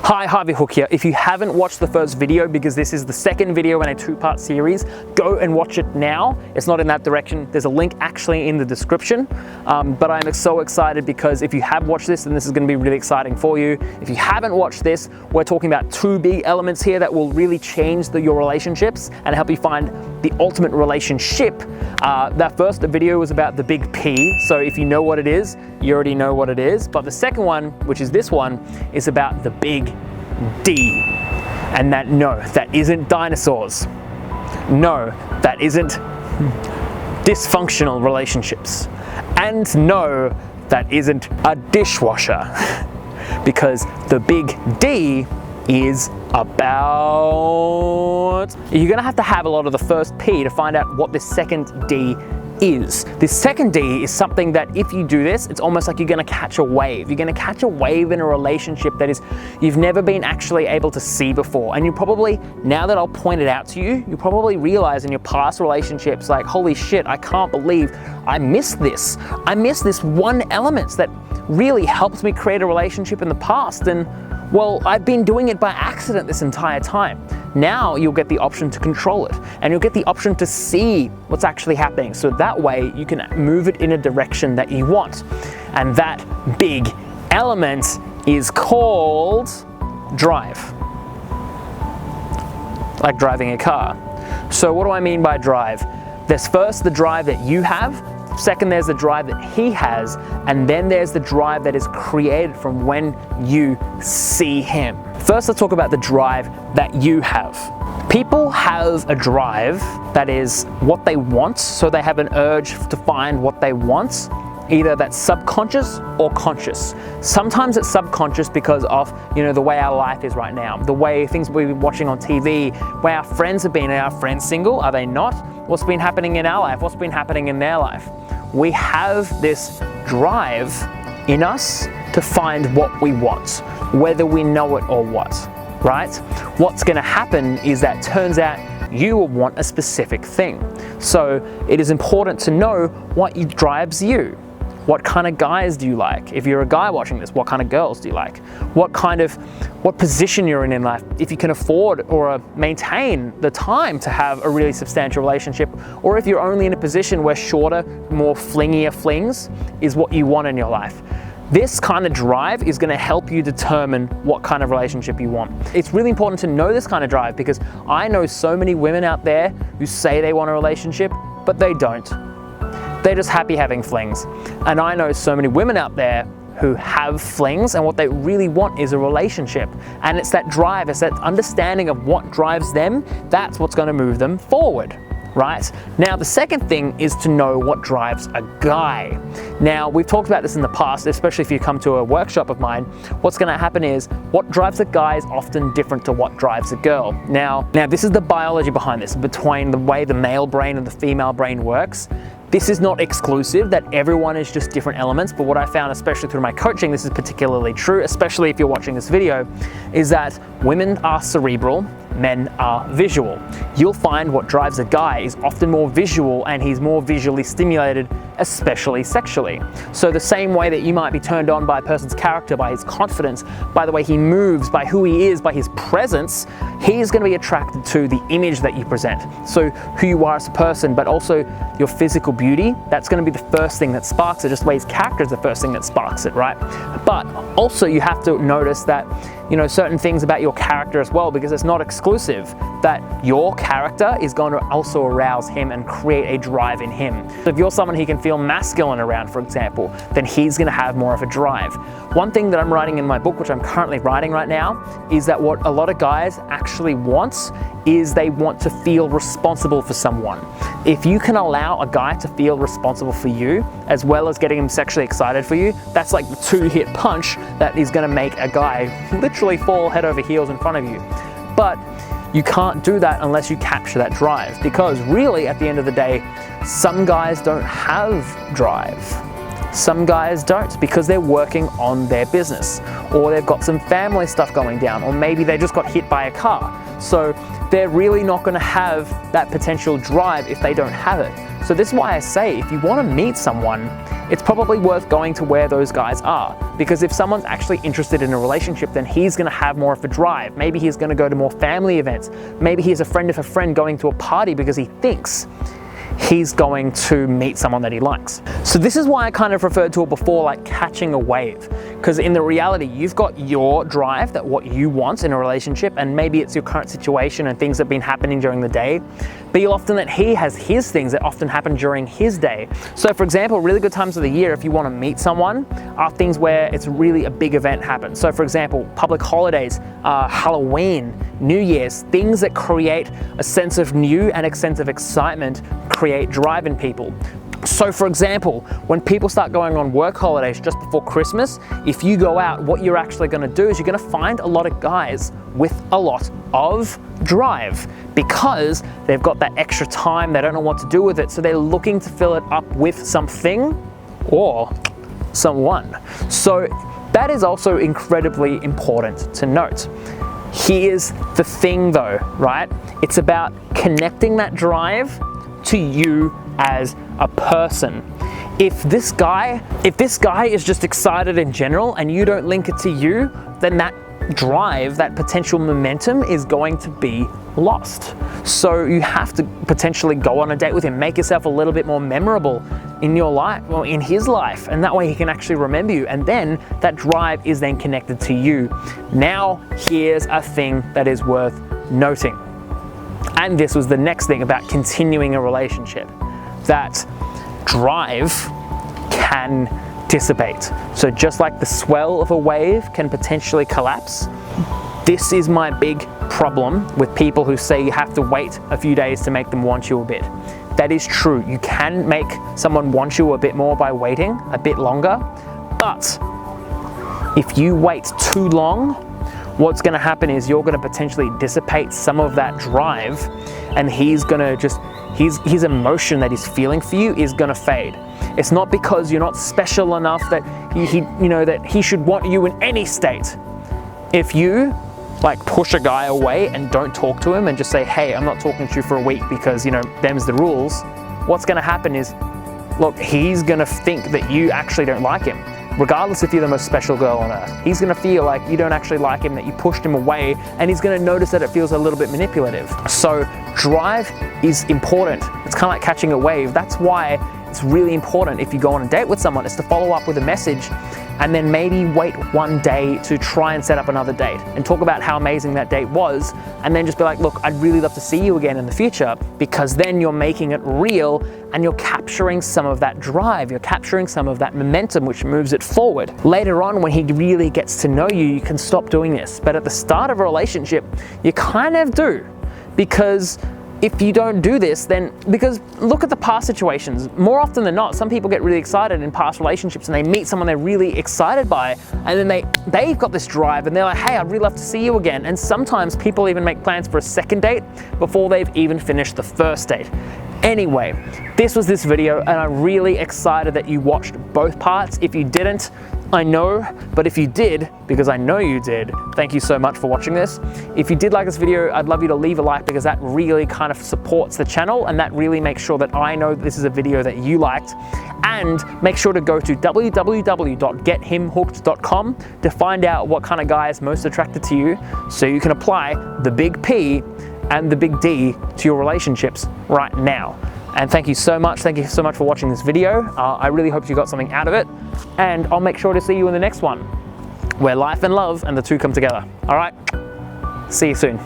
Hi, Harvey Hook here. If you haven't watched the first video, because this is the second video in a two-part series, go and watch it now. It's not in that direction. There's a link actually in the description. But I'm so excited because if you have watched this, then this is going to be really exciting for you. If you haven't watched this, we're talking about two big elements here that will really change your relationships and help you find the ultimate relationship. That first video was about the big P. So if you know what it is, you already know what it is. But the second one, which is this one, is about the big D. And that, no, that isn't dinosaurs. No, that isn't dysfunctional relationships. And no, that isn't a dishwasher. Because the big D is about... You're gonna have to have a lot of the first P to find out what this second D is. This second D is something that if you do this, it's almost like you're gonna catch a wave. You're gonna catch a wave in a relationship that is you've never been actually able to see before. And you probably, now that I'll point it out to you, you probably realize in your past relationships, like, holy shit, I can't believe I missed this. I missed this one element that really helped me create a relationship in the past. And well, I've been doing it by accident this entire time. Now you'll get the option to control it, and you'll get the option to see what's actually happening. So that way you can move it in a direction that you want. And that big element is called drive. Like driving a car. So what do I mean by drive? There's first the drive that you have. Second, there's the drive that he has, and then there's the drive that is created from when you see him. First, let's talk about the drive that you have. People have a drive that is what they want, so they have an urge to find what they want. Either that's subconscious or conscious. Sometimes it's subconscious because of, the way our life is right now, the way things we've been watching on TV, where our friends have been. Are our friends single? Are they not? What's been happening in our life? What's been happening in their life? We have this drive in us to find what we want, whether we know it or what, right? What's gonna happen is that turns out you will want a specific thing. So it is important to know what drives you. What kind of guys do you like? If you're a guy watching this, what kind of girls do you like? What position you're in life? If you can afford or maintain the time to have a really substantial relationship, or if you're only in a position where shorter, more flingier flings is what you want in your life. This kind of drive is going to help you determine what kind of relationship you want. It's really important to know this kind of drive because I know so many women out there who say they want a relationship, but they don't. They're just happy having flings. And I know so many women out there who have flings and what they really want is a relationship. And it's that drive, it's that understanding of what drives them, that's what's gonna move them forward, right? Now, the second thing is to know what drives a guy. Now, we've talked about this in the past, especially if you come to a workshop of mine. What's gonna happen is what drives a guy is often different to what drives a girl. Now this is the biology behind this, between the way the male brain and the female brain works. This is not exclusive, that everyone is just different elements, but what I found, especially through my coaching, this is particularly true, especially if you're watching this video, is that women are cerebral, men are visual. You'll find what drives a guy is often more visual, and he's more visually stimulated, especially sexually. So the same way that you might be turned on by a person's character, by his confidence, by the way he moves, by who he is, by his presence, he's going to be attracted to the image that you present. So who you are as a person, but also your physical beauty, that's going to be the first thing that sparks it, just the way his character is the first thing that sparks it, right? But also you have to notice that, certain things about your character as well, because it's not exclusive, that your character is going to also arouse him and create a drive in him. So if you're someone he can feel masculine around, for example, then he's going to have more of a drive. One thing that I'm writing in my book, which I'm currently writing right now, is that what a lot of guys actually want is they want to feel responsible for someone. If you can allow a guy to feel responsible for you, as well as getting him sexually excited for you, that's like the two-hit punch that is going to make a guy literally fall head over heels in front of you. But you can't do that unless you capture that drive, because really at the end of the day, some guys don't have drive. Some guys don't, because they're working on their business, or they've got some family stuff going down, or maybe they just got hit by a car. So they're really not going to have that potential drive if they don't have it. So this is why I say, if you want to meet someone, it's probably worth going to where those guys are. Because if someone's actually interested in a relationship, then he's gonna have more of a drive. Maybe he's gonna go to more family events. Maybe he's a friend of a friend going to a party because he thinks he's going to meet someone that he likes. So this is why I kind of referred to it before, like catching a wave. Because in the reality, you've got your drive, that what you want in a relationship, and maybe it's your current situation and things that have been happening during the day. But you'll often that he has his things that often happen during his day. So for example, really good times of the year if you want to meet someone are things where it's really a big event happens. So for example, public holidays, Halloween, New Year's, things that create a sense of new and a sense of excitement, create drive in people. So for example, when people start going on work holidays just before Christmas, if you go out, what you're actually going to do is you're going to find a lot of guys with a lot of drive because they've got that extra time, they don't know what to do with it, so they're looking to fill it up with something or someone. So that is also incredibly important to note. Here's the thing though, right? It's about connecting that drive to you as a person. If this guy is just excited in general and you don't link it to you, then that drive, that potential momentum is going to be lost. So you have to potentially go on a date with him, make yourself a little bit more memorable in your life, or in his life, and that way he can actually remember you, and then that drive is then connected to you. Now, here's a thing that is worth noting. And this was the next thing about continuing a relationship, that drive can dissipate. So just like the swell of a wave can potentially collapse, this is my big problem with people who say you have to wait a few days to make them want you a bit. That is true. You can make someone want you a bit more by waiting a bit longer, but if you wait too long, what's going to happen is you're going to potentially dissipate some of that drive, and he's going to just, his emotion that he's feeling for you is going to fade. It's not because you're not special enough that that he should want you in any state. If you like push a guy away and don't talk to him and just say, hey, I'm not talking to you for a week because them's the rules, what's going to happen is, look, he's going to think that you actually don't like him. Regardless if you're the most special girl on earth, he's gonna feel like you don't actually like him, that you pushed him away, and he's gonna notice that it feels a little bit manipulative. So drive is important. It's kind of like catching a wave. That's why it's really important if you go on a date with someone is to follow up with a message and then maybe wait one day to try and set up another date and talk about how amazing that date was, and then just be like, look, I'd really love to see you again in the future, because then you're making it real and you're capturing some of that drive, you're capturing some of that momentum which moves it forward. Later on, when he really gets to know you, you can stop doing this. But at the start of a relationship, you kind of do, because if you don't do this, then, because look at the past situations, more often than not, some people get really excited in past relationships and they meet someone they're really excited by, and then they've got this drive and they're like, hey, I'd really love to see you again. And sometimes people even make plans for a second date before they've even finished the first date. Anyway, this was this video, and I'm really excited that you watched both parts. If you didn't, I know, but if you did, because I know you did, thank you so much for watching this. If you did like this video, I'd love you to leave a like, because that really kind of supports the channel, and that really makes sure that I know that this is a video that you liked. And make sure to go to www.gethimhooked.com to find out what kind of guy is most attracted to you, so you can apply the big P and the big D to your relationships right now. And thank you so much for watching this video. I really hope you got something out of it, and I'll make sure to see you in the next one, where life and love and the two come together. All right, see you soon.